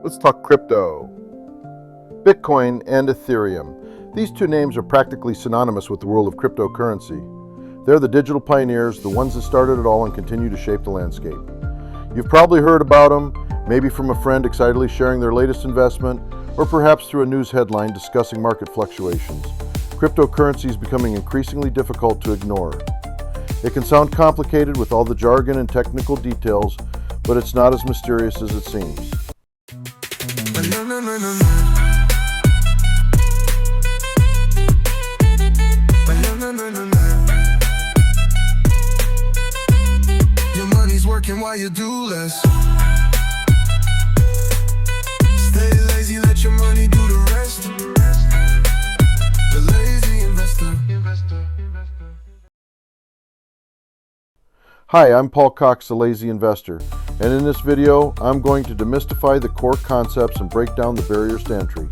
Let's talk crypto. Bitcoin and Ethereum. These two names are practically synonymous with the world of cryptocurrency. They're the digital pioneers, the ones that started it all and continue to shape the landscape. You've probably heard about them, maybe from a friend excitedly sharing their latest investment, or perhaps through a news headline discussing market fluctuations. Cryptocurrency is becoming increasingly difficult to ignore. It can sound complicated with all the jargon and technical details, but it's not as mysterious as it seems. Your money's working while you do less. Stay lazy, let your money do the rest. The lazy investor. Hi, I'm Paul Cox, the Lazy Investor, and in this video, I'm going to demystify the core concepts and break down the barriers to entry.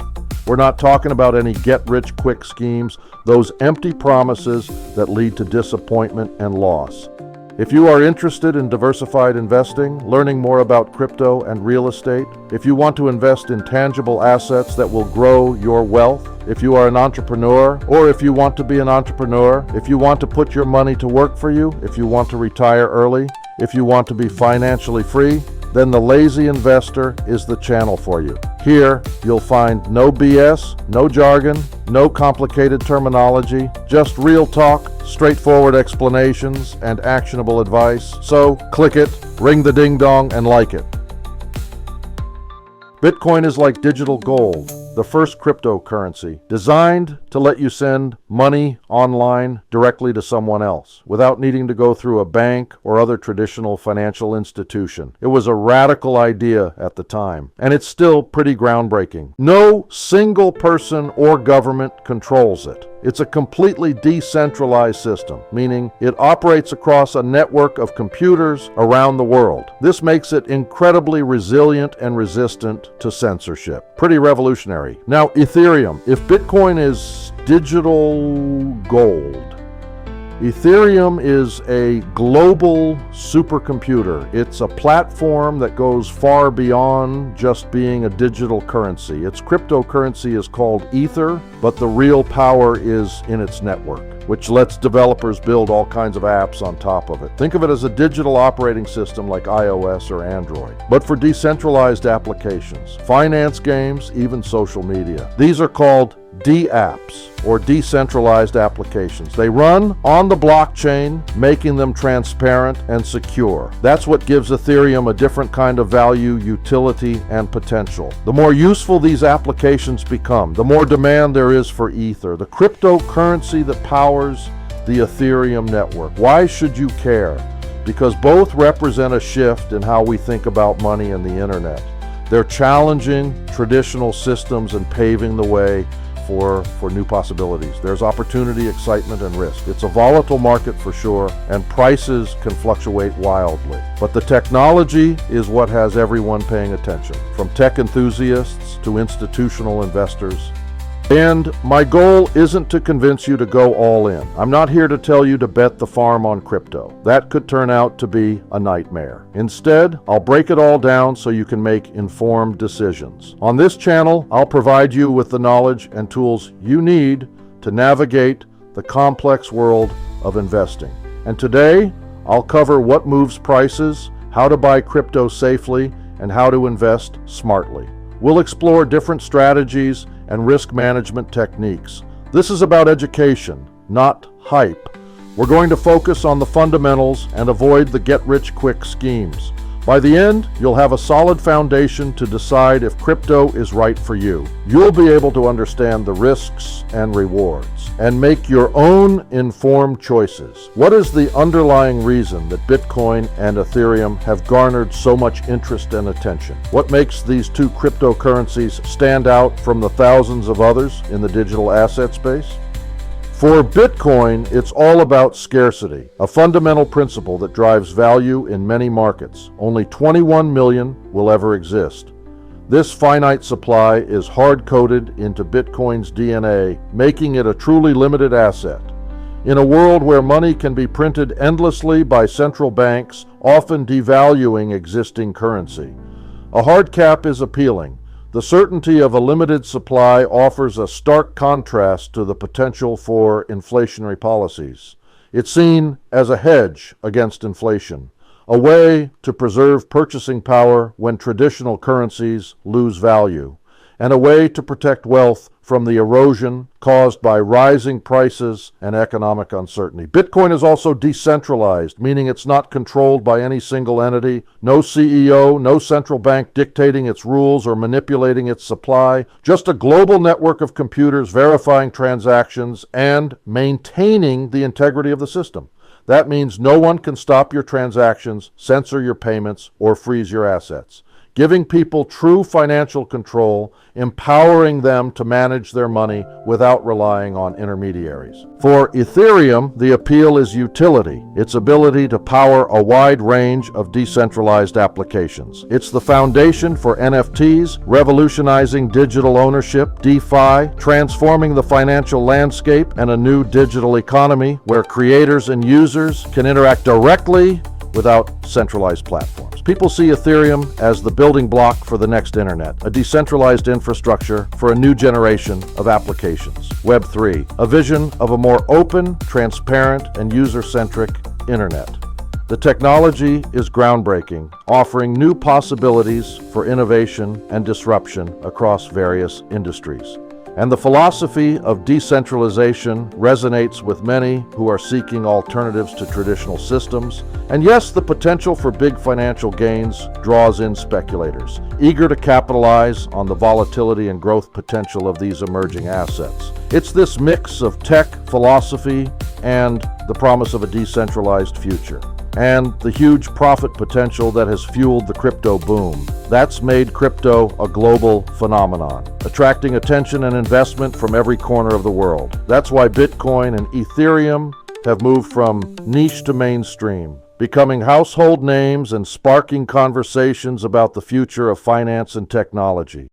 We're not talking about any get-rich-quick schemes, those empty promises that lead to disappointment and loss. If you are interested in diversified investing, learning more about crypto and real estate, if you want to invest in tangible assets that will grow your wealth, if you are an entrepreneur, or if you want to be an entrepreneur, if you want to put your money to work for you, if you want to retire early, if you want to be financially free, then the Lazy Investor is the channel for you. Here, you'll find no BS, no jargon, no complicated terminology, just real talk, straightforward explanations, and actionable advice. So, click it, ring the ding-dong, and like it. Bitcoin is like digital gold, the first cryptocurrency, designed to let you send money online directly to someone else without needing to go through a bank or other traditional financial institution. It was a radical idea at the time, and it's still pretty groundbreaking. No single person or government controls it. It's a completely decentralized system, meaning it operates across a network of computers around the world. This makes it incredibly resilient and resistant to censorship. Pretty revolutionary. Now, Ethereum. If Bitcoin is digital gold, Ethereum is a global supercomputer. It's a platform that goes far beyond just being a digital currency. Its cryptocurrency is called Ether, but the real power is in its network, which lets developers build all kinds of apps on top of it. Think of it as a digital operating system like iOS or Android, but for decentralized applications, finance, games, even social media. These are called DApps, or decentralized applications. They run on the blockchain, making them transparent and secure. That's what gives Ethereum a different kind of value, utility, and potential. The more useful these applications become, the more demand there is for Ether, the cryptocurrency that powers the Ethereum network. Why should you care? Because both represent a shift in how we think about money and the internet. They're challenging traditional systems and paving the way for new possibilities. There's opportunity, excitement, and risk. It's a volatile market for sure, and prices can fluctuate wildly. But the technology is what has everyone paying attention, from tech enthusiasts to institutional investors. And my goal isn't to convince you to go all in. I'm not here to tell you to bet the farm on crypto. That could turn out to be a nightmare. Instead, I'll break it all down so you can make informed decisions. On this channel, I'll provide you with the knowledge and tools you need to navigate the complex world of investing. And today, I'll cover what moves prices, how to buy crypto safely, and how to invest smartly. We'll explore different strategies and risk management techniques. This is about education, not hype. We're going to focus on the fundamentals and avoid the get-rich-quick schemes. By the end, you'll have a solid foundation to decide if crypto is right for you. You'll be able to understand the risks and rewards and make your own informed choices. What is the underlying reason that Bitcoin and Ethereum have garnered so much interest and attention? What makes these two cryptocurrencies stand out from the thousands of others in the digital asset space? For Bitcoin, it's all about scarcity, a fundamental principle that drives value in many markets. Only 21 million will ever exist. This finite supply is hard-coded into Bitcoin's DNA, making it a truly limited asset. In a world where money can be printed endlessly by central banks, often devaluing existing currency, a hard cap is appealing, The certainty of a limited supply offers a stark contrast to the potential for inflationary policies. It's seen as a hedge against inflation, a way to preserve purchasing power when traditional currencies lose value, and a way to protect wealth from the erosion caused by rising prices and economic uncertainty. Bitcoin is also decentralized, meaning it's not controlled by any single entity, no CEO, no central bank dictating its rules or manipulating its supply, just a global network of computers verifying transactions and maintaining the integrity of the system. That means no one can stop your transactions, censor your payments, or freeze your assets, giving people true financial control, empowering them to manage their money without relying on intermediaries. For Ethereum, the appeal is utility, its ability to power a wide range of decentralized applications. It's the foundation for NFTs, revolutionizing digital ownership, DeFi, transforming the financial landscape, and a new digital economy where creators and users can interact directly without centralized platforms. People see Ethereum as the building block for the next internet, a decentralized infrastructure for a new generation of applications. Web3, a vision of a more open, transparent, and user-centric internet. The technology is groundbreaking, offering new possibilities for innovation and disruption across various industries. And the philosophy of decentralization resonates with many who are seeking alternatives to traditional systems. And yes, the potential for big financial gains draws in speculators, eager to capitalize on the volatility and growth potential of these emerging assets. It's this mix of tech, philosophy, and the promise of a decentralized future, and the huge profit potential that has fueled the crypto boom. That's made crypto a global phenomenon, attracting attention and investment from every corner of the world. That's why Bitcoin and Ethereum have moved from niche to mainstream, becoming household names and sparking conversations about the future of finance and technology.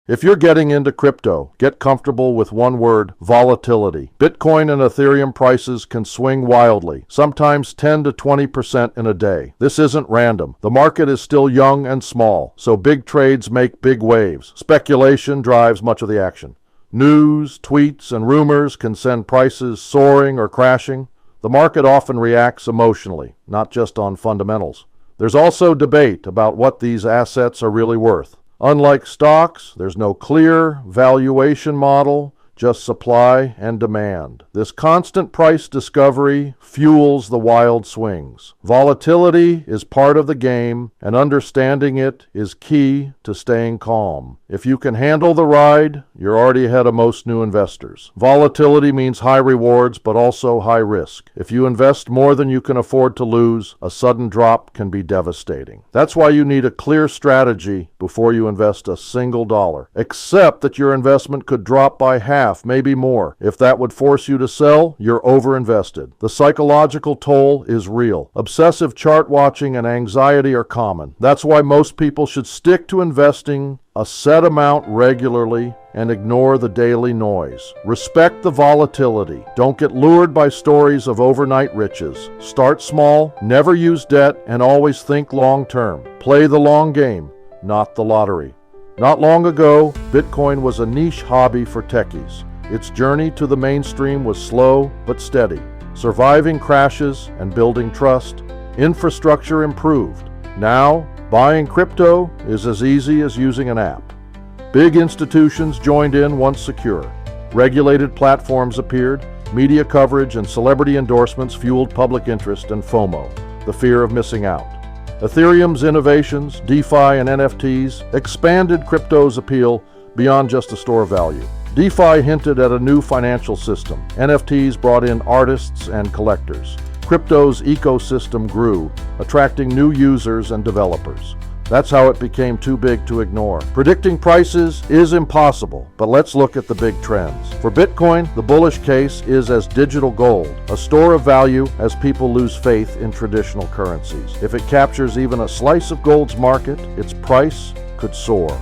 If you're getting into crypto, get comfortable with one word: volatility. Bitcoin and Ethereum prices can swing wildly, sometimes 10 to 20% in a day. This isn't random. The market is still young and small, so big trades make big waves. Speculation drives much of the action. News, tweets, and rumors can send prices soaring or crashing. The market often reacts emotionally, not just on fundamentals. There's also debate about what these assets are really worth. Unlike stocks, there's no clear valuation model, just supply and demand. This constant price discovery fuels the wild swings. Volatility is part of the game, and understanding it is key to staying calm. If you can handle the ride, you're already ahead of most new investors. Volatility means high rewards, but also high risk. If you invest more than you can afford to lose, a sudden drop can be devastating. That's why you need a clear strategy before you invest a single dollar. Accept that your investment could drop by half, maybe more. If that would force you to sell, you're overinvested. The psychological toll is real. Obsessive chart watching and anxiety are common. That's why most people should stick to investing a set amount regularly and ignore the daily noise. Respect the volatility. Don't get lured by stories of overnight riches. Start small, never use debt, and always think long term. Play the long game, not the lottery. Not long ago, Bitcoin was a niche hobby for techies. Its journey to the mainstream was slow but steady, surviving crashes and building trust. Infrastructure improved. Now, buying crypto is as easy as using an app. Big institutions joined in once secure. Regulated platforms appeared. Media coverage and celebrity endorsements fueled public interest and FOMO, the fear of missing out. Ethereum's innovations, DeFi and NFTs expanded crypto's appeal beyond just a store of value. DeFi hinted at a new financial system. NFTs brought in artists and collectors. Crypto's ecosystem grew, attracting new users and developers. That's how it became too big to ignore. Predicting prices is impossible, but let's look at the big trends. For Bitcoin, the bullish case is as digital gold, a store of value as people lose faith in traditional currencies. If it captures even a slice of gold's market, its price could soar.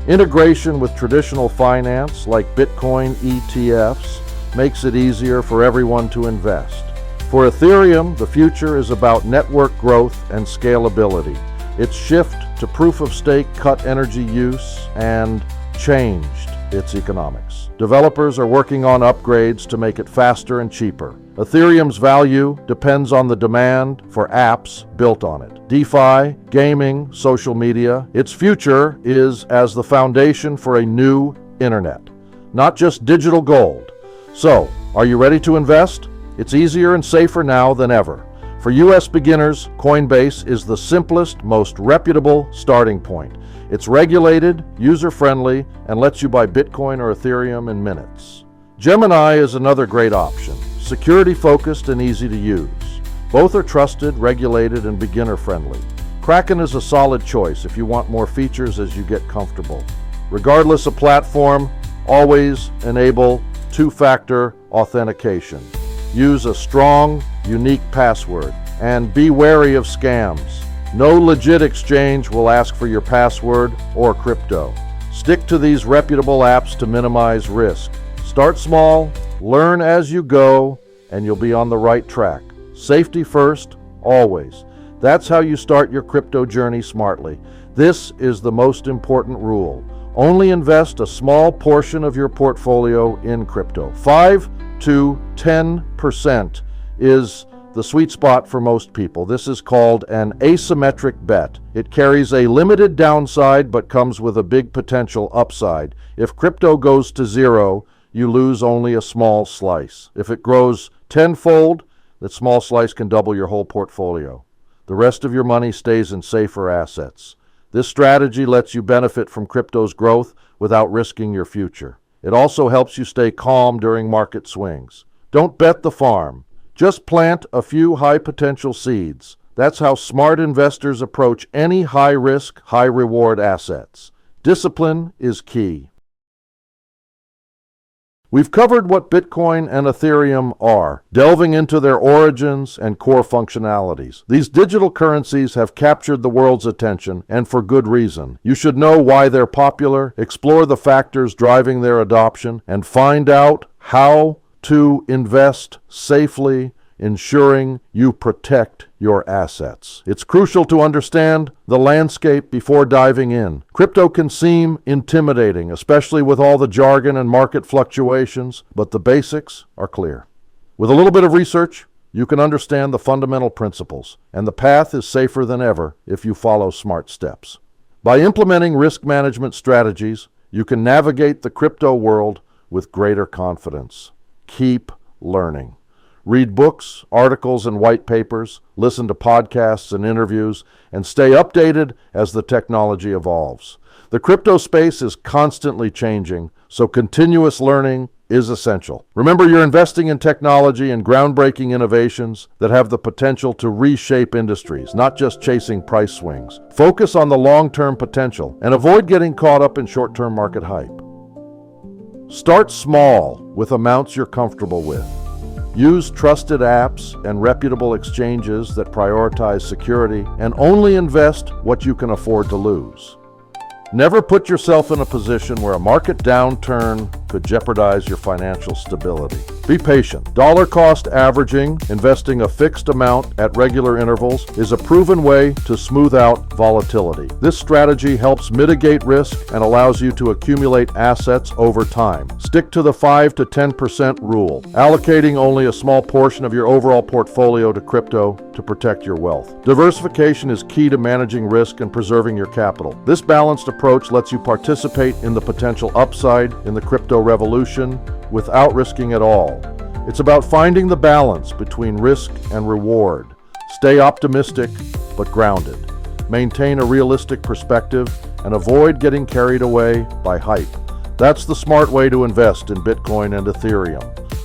Integration with traditional finance, like Bitcoin ETFs, makes it easier for everyone to invest. For Ethereum, the future is about network growth and scalability. Its shift to proof-of-stake cut energy use and changed its economics. Developers are working on upgrades to make it faster and cheaper. Ethereum's value depends on the demand for apps built on it. DeFi, gaming, social media, its future is as the foundation for a new internet, not just digital gold. So, are you ready to invest? It's easier and safer now than ever. For U.S. beginners, Coinbase is the simplest, most reputable starting point. It's regulated, user-friendly, and lets you buy Bitcoin or Ethereum in minutes. Gemini is another great option, security-focused and easy to use. Both are trusted, regulated, and beginner-friendly. Kraken is a solid choice if you want more features as you get comfortable. Regardless of platform, always enable two-factor authentication. Use a strong, unique password, and be wary of scams. No legit exchange will ask for your password or crypto. Stick to these reputable apps to minimize risk. Start small, learn as you go, and you'll be on the right track. Safety first, always. That's how you start your crypto journey smartly. This is the most important rule. Only invest a small portion of your portfolio in crypto. 5 to 10% is the sweet spot for most people. This is called an asymmetric bet. It carries a limited downside but comes with a big potential upside. If crypto goes to zero, you lose only a small slice. If it grows tenfold, that small slice can double your whole portfolio. The rest of your money stays in safer assets. This strategy lets you benefit from crypto's growth without risking your future. It also helps you stay calm during market swings. Don't bet the farm. Just plant a few high-potential seeds. That's how smart investors approach any high-risk, high-reward assets. Discipline is key. We've covered what Bitcoin and Ethereum are, delving into their origins and core functionalities. These digital currencies have captured the world's attention, and for good reason. You should know why they're popular, explore the factors driving their adoption, and find out how to invest safely, ensuring you protect your assets. It's crucial to understand the landscape before diving in. Crypto can seem intimidating, especially with all the jargon and market fluctuations, but the basics are clear. With a little bit of research, you can understand the fundamental principles, and the path is safer than ever if you follow smart steps. By implementing risk management strategies, you can navigate the crypto world with greater confidence. Keep learning. Read books, articles, and white papers, listen to podcasts and interviews, and stay updated as the technology evolves. The crypto space is constantly changing, so continuous learning is essential. Remember, you're investing in technology and groundbreaking innovations that have the potential to reshape industries, not just chasing price swings. Focus on the long-term potential and avoid getting caught up in short-term market hype. Start small with amounts you're comfortable with. Use trusted apps and reputable exchanges that prioritize security, and only invest what you can afford to lose. Never put yourself in a position where a market downturn could jeopardize your financial stability. Be patient. Dollar cost averaging, investing a fixed amount at regular intervals, is a proven way to smooth out volatility. This strategy helps mitigate risk and allows you to accumulate assets over time. Stick to the 5 to 10% rule, allocating only a small portion of your overall portfolio to crypto to protect your wealth. Diversification is key to managing risk and preserving your capital. This balanced approach lets you participate in the potential upside in the crypto revolution without risking at all. It's about finding the balance between risk and reward. Stay optimistic but grounded. Maintain a realistic perspective and avoid getting carried away by hype. That's the smart way to invest in Bitcoin and Ethereum.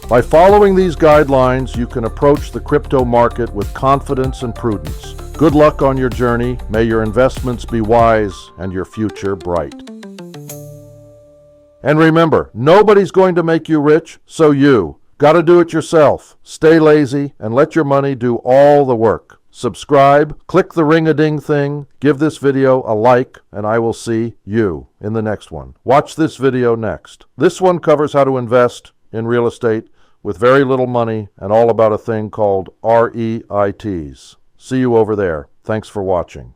By following these guidelines, you can approach the crypto market with confidence and prudence. Good luck on your journey. May your investments be wise and your future bright. And remember, nobody's going to make you rich, so you. Gotta do it yourself. Stay lazy and let your money do all the work. Subscribe, click the ring-a-ding thing, give this video a like, and I will see you in the next one. Watch this video next. This one covers how to invest in real estate with very little money and all about a thing called REITs. See you over there. Thanks for watching.